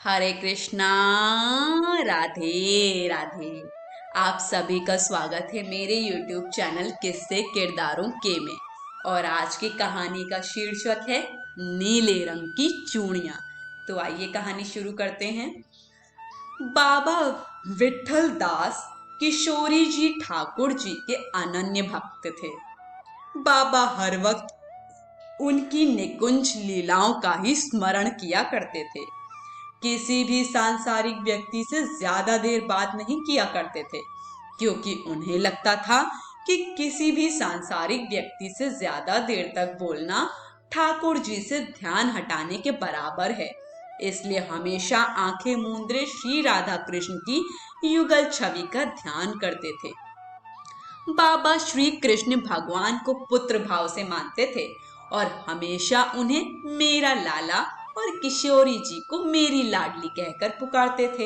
हरे कृष्णा। राधे राधे। आप सभी का स्वागत है मेरे YouTube चैनल किस्से किरदारों के में। और आज की कहानी का शीर्षक है नीले रंग की चूड़ियां। तो आइए कहानी शुरू करते हैं। बाबा विठल दास किशोरी जी ठाकुर जी के अनन्य भक्त थे। बाबा हर वक्त उनकी निकुंज लीलाओं का ही स्मरण किया करते थे। किसी भी सांसारिक व्यक्ति से ज्यादा देर बात नहीं किया करते थे, क्योंकि उन्हें लगता था कि किसी भी सांसारिक व्यक्ति से ज्यादा देर तक बोलना ठाकुर जी से ध्यान हटाने के बराबर है। इसलिए हमेशा आंखें मूंदे श्री राधा कृष्ण की युगल छवि का ध्यान करते थे। बाबा श्री कृष्ण भगवान को पुत्र भाव से मानते थे और हमेशा उन्हें मेरा लाला और किशोरी जी को मेरी लाडली कहकर पुकारते थे।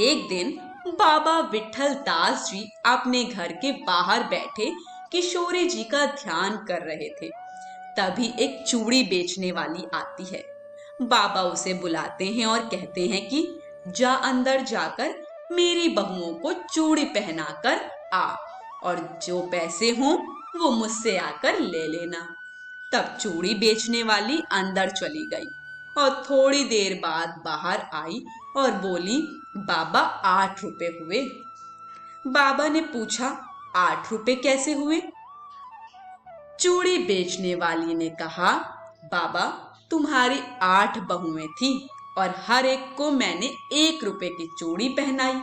एक दिन बाबा विठल दास जी अपने घर के बाहर बैठे किशोरी जी का ध्यान कर रहे थे। तभी एक चूड़ी बेचने वाली आती है। बाबा उसे बुलाते हैं और कहते हैं कि जा अंदर जाकर मेरी बहुओं को चूड़ी पहनाकर आ, और जो पैसे हों वो मुझसे आकर ले लेना। तब चूड़ी बेचने वाली अंदर चली गई और थोड़ी देर बाद बाहर आई और बोली, बाबा 8 रुपए हुए। बाबा ने पूछा, 8 रुपए कैसे हुए? चूड़ी बेचने वाली ने कहा, बाबा तुम्हारी 8 बहुएं थी और हर एक को मैंने 1 रुपए की चूड़ी पहनाई।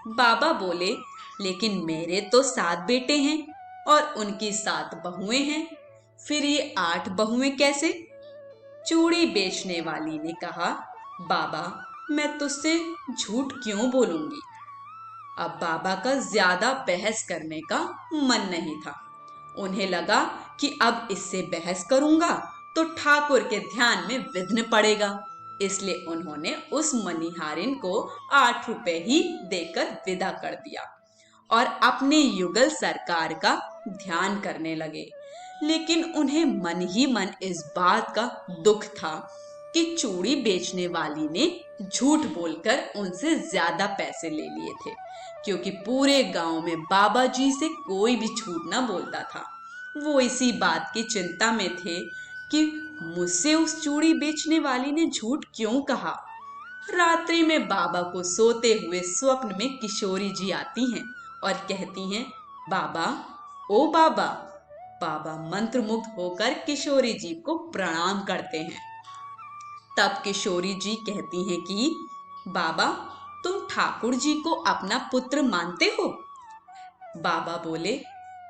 बाबा बोले, लेकिन मेरे तो 7 बेटे हैं और उनकी 7 बहुएं हैं, फिर ये 8 बहुएं कैसे? चूड़ी बेचने वाली ने कहा, बाबा मैं तुझसे झूठ क्यों बोलूंगी? अब बाबा का ज्यादा बहस करने का मन नहीं था। उन्हें लगा कि अब इससे बहस करूंगा तो ठाकुर के ध्यान में विघ्न पड़ेगा। इसलिए उन्होंने उस मनिहारिन को 8 रुपए ही देकर विदा कर दिया और अपने युगल सरकार का ध्यान करने लगे। लेकिन उन्हें मन ही मन इस बात का दुख था कि चूड़ी बेचने वाली ने झूठ बोलकर उनसे ज्यादा पैसे ले लिए थे, क्योंकि पूरे गांव में बाबा जी से कोई भी झूठ ना बोलता था। वो इसी बात की चिंता में थे कि मुझसे उस चूड़ी बेचने वाली ने झूठ क्यों कहा। रात्रि में बाबा को सोते हुए स्वप्न में किशोरी जी आती हैं और कहती हैं, बाबा ओ बाबा। बाबा मंत्रमुग्ध होकर किशोरी जी को प्रणाम करते हैं। तब किशोरी जी कहती हैं कि बाबा तुम ठाकुर जी को अपना पुत्र मानते हो? बाबा बोले,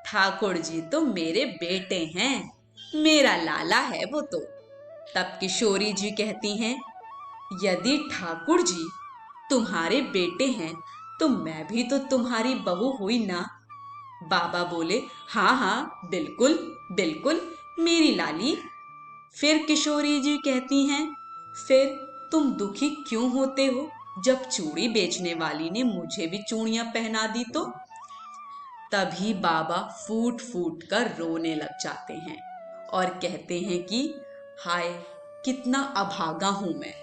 ठाकुर जी तो मेरे बेटे हैं, मेरा लाला है वो तो। तब किशोरी जी कहती हैं, यदि ठाकुर जी तुम्हारे बेटे हैं तो मैं भी तो तुम्हारी बहू हुई ना? बाबा बोले, हाँ हाँ बिल्कुल बिल्कुल मेरी लाली। फिर किशोरी जी कहती हैं, फिर तुम दुखी क्यों होते हो जब चूड़ी बेचने वाली ने मुझे भी चूड़ियां पहना दी तो? तभी बाबा फूट फूट कर रोने लग जाते हैं और कहते हैं कि हाय कितना अभागा हूं मैं।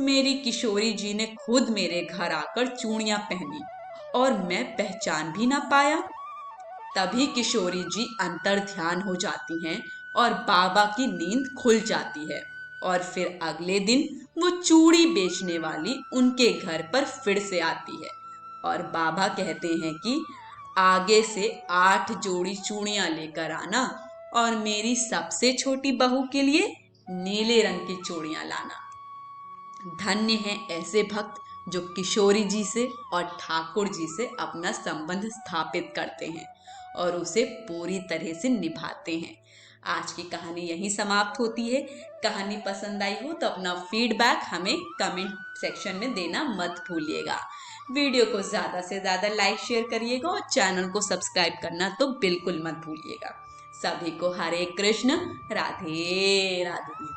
मेरी किशोरी जी ने खुद मेरे घर आकर चूड़ियां पहनी और मैं पहचान भी ना पाया। तभी किशोरी जी अंतर ध्यान हो जाती हैं और बाबा की नींद खुल जाती है और फिर अगले दिन वो चूड़ी बेचने वाली उनके घर पर फिर से आती है और बाबा कहते हैं कि आगे से 8 जोड़ी चूड़ियां लेकर आना और मेरी सबसे छोटी बहू के लिए नीले रंग की चूड़ियां लाना। धन्य हैं ऐसे भक्त जो किशोरी जी से और ठाकुर जी से अपना संबंध स्थापित करते हैं और उसे पूरी तरह से निभाते हैं। आज की कहानी यहीं समाप्त होती है। कहानी पसंद आई हो तो अपना फीडबैक हमें कमेंट सेक्शन में देना मत भूलिएगा। वीडियो को ज़्यादा से ज़्यादा लाइक शेयर करिएगा और चैनल को सब्सक्राइब करना तो बिल्कुल मत भूलिएगा। सभी को हरे कृष्ण, राधे राधे।